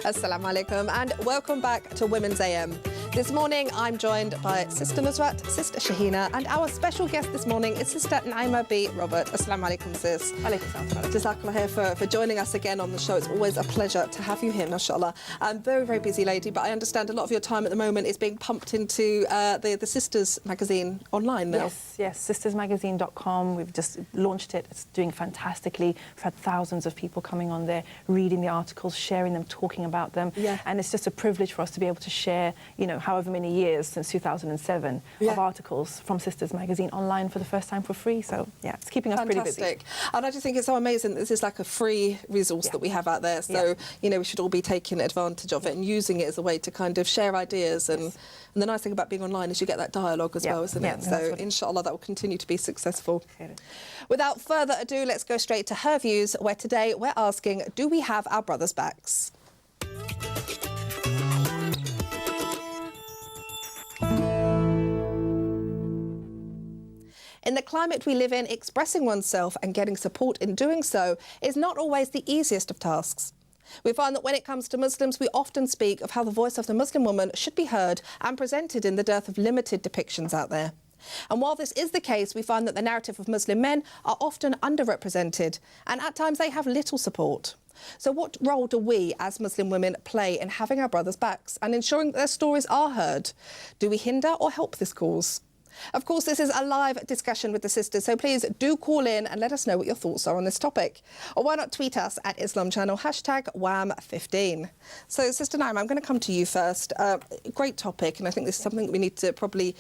Assalamu alaikum and welcome back to Women's AM. This morning I'm joined by Sister Nusrat, Sister Shahina, and our special guest this morning is Sister Naima B. Robert. Assalamu alaikum, sis. Alaikum salam. Jazakallah khair for joining us again on the show. It's always a pleasure to have you here, mashallah. I'm very, very busy lady, but I understand a lot of your time at the moment is being pumped into the Sisters magazine online now. Yes, sistersmagazine.com. We've just launched it. It's doing fantastically. We've had thousands of people coming on there, reading the articles, sharing them, talking about them. Yeah. And it's just a privilege for us to be able to share, you know, however many years since 2007 of articles from Sisters Magazine online for the first time for free. So, yeah, it's keeping us pretty busy. And I just think it's so amazing. This is like a free resource that we have out there. So, you know, we should all be taking advantage of it and using it as a way to kind of share ideas. And the nice thing about being online is you get that dialogue as well, isn't it? So, inshallah, that will continue to be successful. Without further ado, let's go straight to her views, where today we're asking, do we have our brothers' backs? In the climate we live in, expressing oneself and getting support in doing so is not always the easiest of tasks. We find that when it comes to Muslims, we often speak of how the voice of the Muslim woman should be heard and presented in the dearth of limited depictions out there. And while this is the case, we find that the narrative of Muslim men are often underrepresented, and at times they have little support. So what role do we as Muslim women play in having our brothers' backs and ensuring that their stories are heard? Do we hinder or help this cause? Of course, this is a live discussion with the sisters, so please do call in and let us know what your thoughts are on this topic. Or why not tweet us at Islam Channel, #WAM15. So, Sister Naima, I'm going to come to you first. Great topic, and I think this is something we need to probably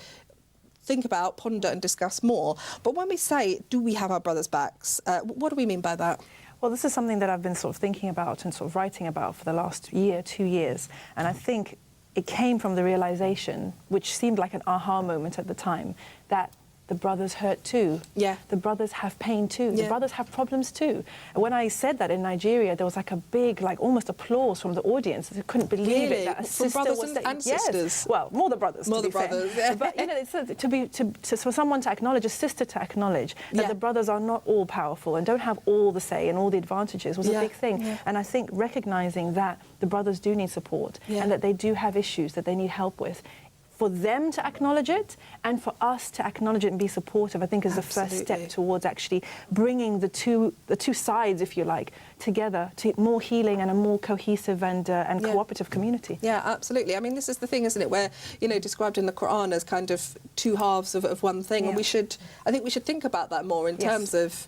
think about, ponder and discuss more. But when we say, do we have our brothers' backs, what do we mean by that? Well, this is something that I've been sort of thinking about and sort of writing about for the last year, 2 years. And I think it came from the realization, which seemed like an aha moment at the time, that the brothers hurt too. Yeah. The brothers have pain too. Yeah. The brothers have problems too. And when I said that in Nigeria, there was like a big, like almost applause from the audience. They couldn't believe it. That a sister brothers was and sisters? Well, more the brothers. More to the brothers. Fair. But you know, it's for someone to acknowledge, a sister to acknowledge that the brothers are not all powerful and don't have all the say and all the advantages was a big thing. Yeah. And I think recognizing that the brothers do need support and that they do have issues that they need help with, for them to acknowledge it and for us to acknowledge it and be supportive, I think is the first step towards actually bringing the two sides, if you like, together to more healing and a more cohesive and cooperative community. Yeah, absolutely. I mean, this is the thing, isn't it, where, you know, described in the Quran as kind of two halves of one thing. And I think we should think about that more in terms of,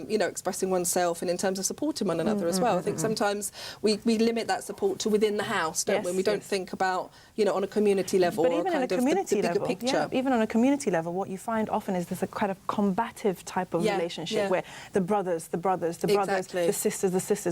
you know, expressing oneself and in terms of supporting one another as well. I think sometimes we limit that support to within the house, don't we? And we don't think about, you know, on a community level. But even on a community level, picture. Even on a community level, what you find often is there's a kind of combative type of relationship where the brothers, the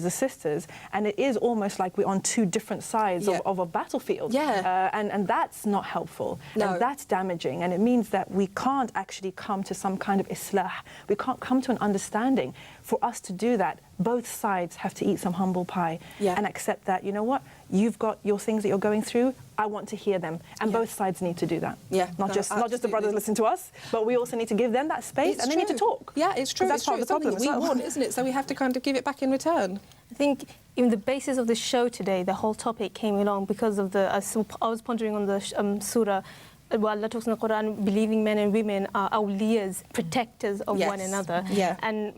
sisters, and it is almost like we're on two different sides of a battlefield. And that's not helpful. No. And that's damaging. And it means that we can't actually come to some kind of islah. We can't come to an understanding. For us to do that, both sides have to eat some humble pie and accept that, you know what, you've got your things that you're going through, I want to hear them. And both sides need to do that. Not just the brothers listen to us, but we also need to give them that space and they need to talk. Yeah, it's true. That's part of the problem we want, isn't it? So we have to kind of give it back in return. I think in the basis of the show today, the whole topic came along because of I was pondering on the surah. Well, Allah talks in the Quran, believing men and women are awliyas, protectors of one another. And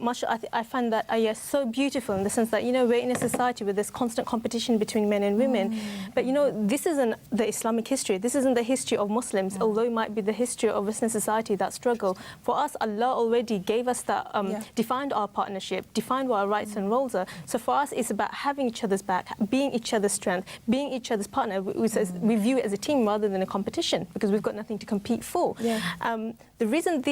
I find that ayah so beautiful in the sense that, you know, we're in a society where there's constant competition between men and women. But, you know, this isn't the Islamic history. This isn't the history of Muslims, although it might be the history of Western society, that struggle. For us, Allah already gave us that, defined our partnership, defined what our rights and roles are. So for us, it's about having each other's back, being each other's strength, being each other's partner. We view it as a team rather than a competition, because we've got nothing to compete for. The reason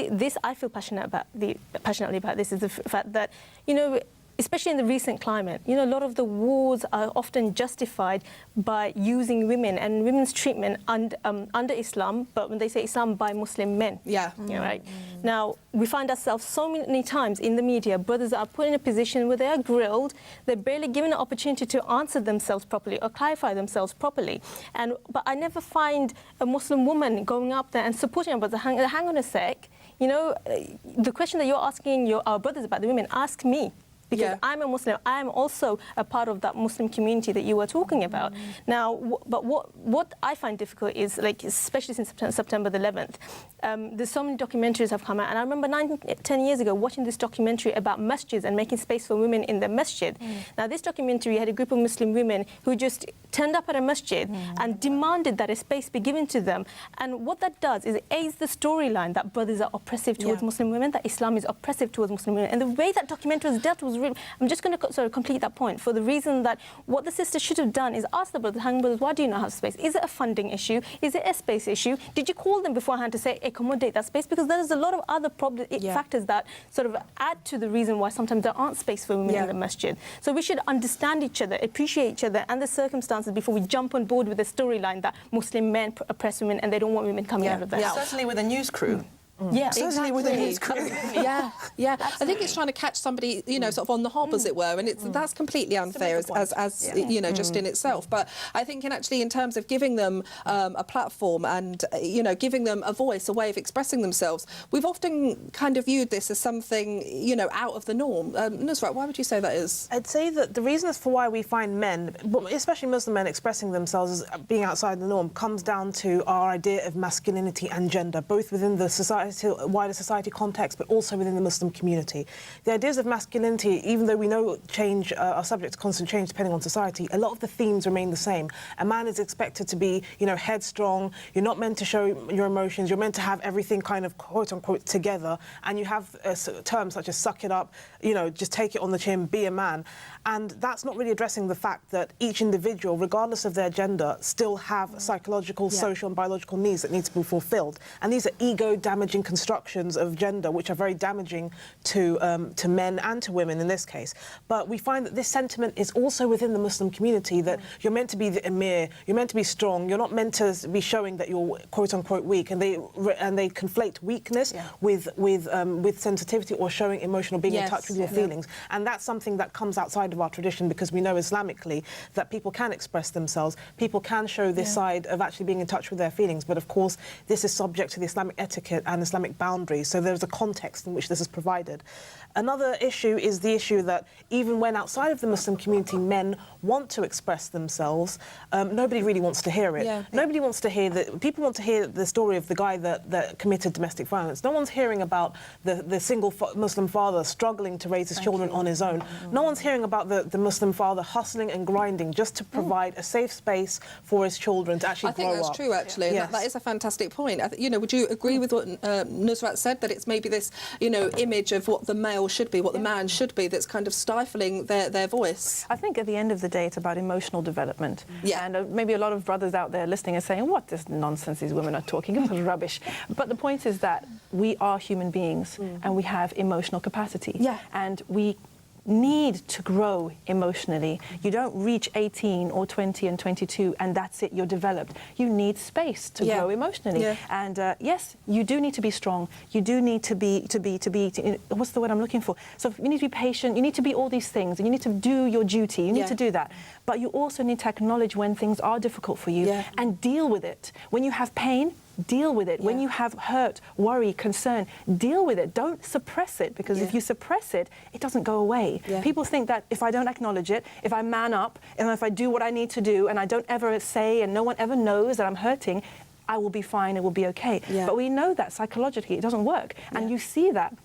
I feel passionately about this is the fact that, you know, especially in the recent climate, you know, a lot of the wars are often justified by using women and women's treatment under Islam, but when they say Islam, by Muslim men. Right? Now, we find ourselves so many times in the media, brothers are put in a position where they are grilled, they're barely given an opportunity to answer themselves properly or clarify themselves properly. But I never find a Muslim woman going up there and supporting a brother. Hang on a sec, you know, the question that you're asking our brothers about the women, ask me. because I'm a Muslim. I am also a part of that Muslim community that you were talking about. Now, but what I find difficult is, like, especially since September the 11th, there's so many documentaries have come out, and I remember 10 years ago watching this documentary about masjids and making space for women in the masjid. Now, this documentary had a group of Muslim women who just turned up at a masjid and demanded that a space be given to them. And what that does is it aids the storyline that brothers are oppressive towards Muslim women, that Islam is oppressive towards Muslim women. And the way that documentary was dealt was really, I'm just going to sort of complete that point, for the reason that what the sisters should have done is ask the brothers, hang brothers, why do you not have space? Is it a funding issue? Is it a space issue? Did you call them beforehand to say, accommodate that space? Because there is a lot of other factors that sort of add to the reason why sometimes there aren't space for women in the masjid. So we should understand each other, appreciate each other and the circumstances before we jump on board with the storyline that Muslim men oppress women and they don't want women coming out of the house. Certainly with a news crew. Yeah, certainly with a news crew. I think it's trying to catch somebody, you know, sort of on the hop, as it were, and that's completely unfair as you know, just in itself. But I think in terms of giving them a platform and, you know, giving them a voice, a way of expressing themselves, we've often kind of viewed this as something, you know, out of the norm. Nusrat, why would you say that is? I'd say that the reason as for why we find men, especially Muslim men, expressing themselves as being outside the norm comes down to our idea of masculinity and gender, both within the wider society context, but also within the Muslim community. The ideas of masculinity, even though we know change are subject to constant change depending on society, a lot of the themes remain the same. A man is expected to be, you know, headstrong. You're not meant to show your emotions. You're meant to have everything kind of quote unquote together. And you have terms such as suck it up, you know, just take it on the chin, be a man. And that's not really addressing the fact that each individual, regardless of their gender, still have psychological, social and biological needs that need to be fulfilled. And these are ego-damaging constructions of gender, which are very damaging to men and to women in this case. But we find that this sentiment is also within the Muslim community, that you're meant to be the emir, you're meant to be strong, you're not meant to be showing that you're quote-unquote weak, and they conflate weakness with sensitivity or showing emotional, being in touch with your feelings. And that's something that comes outside of our tradition, because we know Islamically that people can express themselves, people can show this side of actually being in touch with their feelings. But of course, this is subject to the Islamic etiquette and Islamic boundaries, so there's a context in which this is provided. Another issue is the issue that even when outside of the Muslim community men want to express themselves, nobody really wants to hear it. Nobody wants to hear that. People want to hear the story of the guy that committed domestic violence. No one's hearing about the single Muslim father struggling to raise his children on his own. No one's hearing about the Muslim father hustling and grinding just to provide a safe space for his children to actually grow up. I think that's true, actually. Yes. That is a fantastic point. You know, would you agree with what Nusrat said, that it's maybe this, you know, image of what the male should be, what the man should be, that's kind of stifling their voice? I think at the end of the day, it's about emotional development. And maybe a lot of brothers out there listening are saying, what this nonsense these women are talking about, rubbish. But the point is that we are human beings and we have emotional capacity. And we need to grow emotionally. You don't reach 18 or 20 and 22 and that's it, you're developed. You need space to grow emotionally. And yes, you do need to be strong. You do need to be, what's the word I'm looking for? So you need to be patient, you need to be all these things, and you need to do your duty, you need to do that. But you also need to acknowledge when things are difficult for you and deal with it. When you have pain, deal with it. When you have hurt, worry, concern, deal with it. Don't suppress it, because if you suppress it, it doesn't go away. People think that if I don't acknowledge it, if I man up, and if I do what I need to do, and I don't ever say, and no one ever knows that I'm hurting, I will be fine, it will be okay. But we know that psychologically it doesn't work. And you see that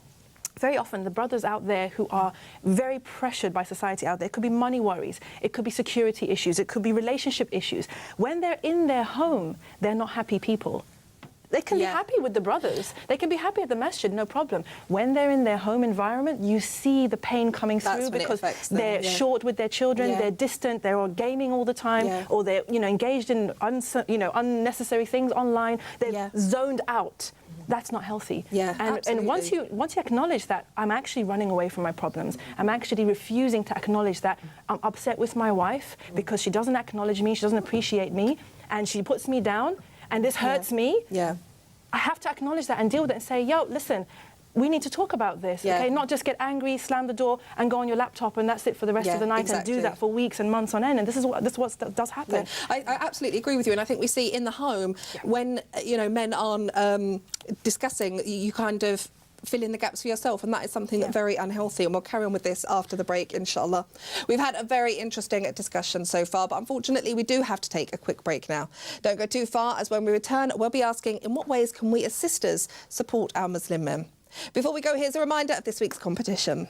very often the brothers out there who are very pressured by society out there, it could be money worries, it could be security issues, it could be relationship issues. When they're in their home, they're not happy people. They can be happy with the brothers. They can be happy at the masjid, no problem. When they're in their home environment, you see the pain coming through, because they're short with their children, they're distant, they're all gaming all the time, or they're engaged in unnecessary things online. They're zoned out. That's not healthy. And once you acknowledge that I'm actually running away from my problems, I'm actually refusing to acknowledge that I'm upset with my wife because she doesn't acknowledge me, she doesn't appreciate me, and she puts me down, and this hurts me. I have to acknowledge that and deal with it and say, yo, listen, we need to talk about this, okay? Not just get angry, slam the door, and go on your laptop, and that's it for the rest of the night, and do that for weeks and months on end. And this is what does happen. I absolutely agree with you, and I think we see in the home when men aren't discussing, you kind of fill in the gaps for yourself, and that is something very unhealthy. And we'll carry on with this after the break, inshallah. We've had a very interesting discussion so far, but unfortunately we do have to take a quick break now. Don't go too far, as when we return we'll be asking in what ways can we as sisters support our Muslim men. Before we go, here's a reminder of this week's competition.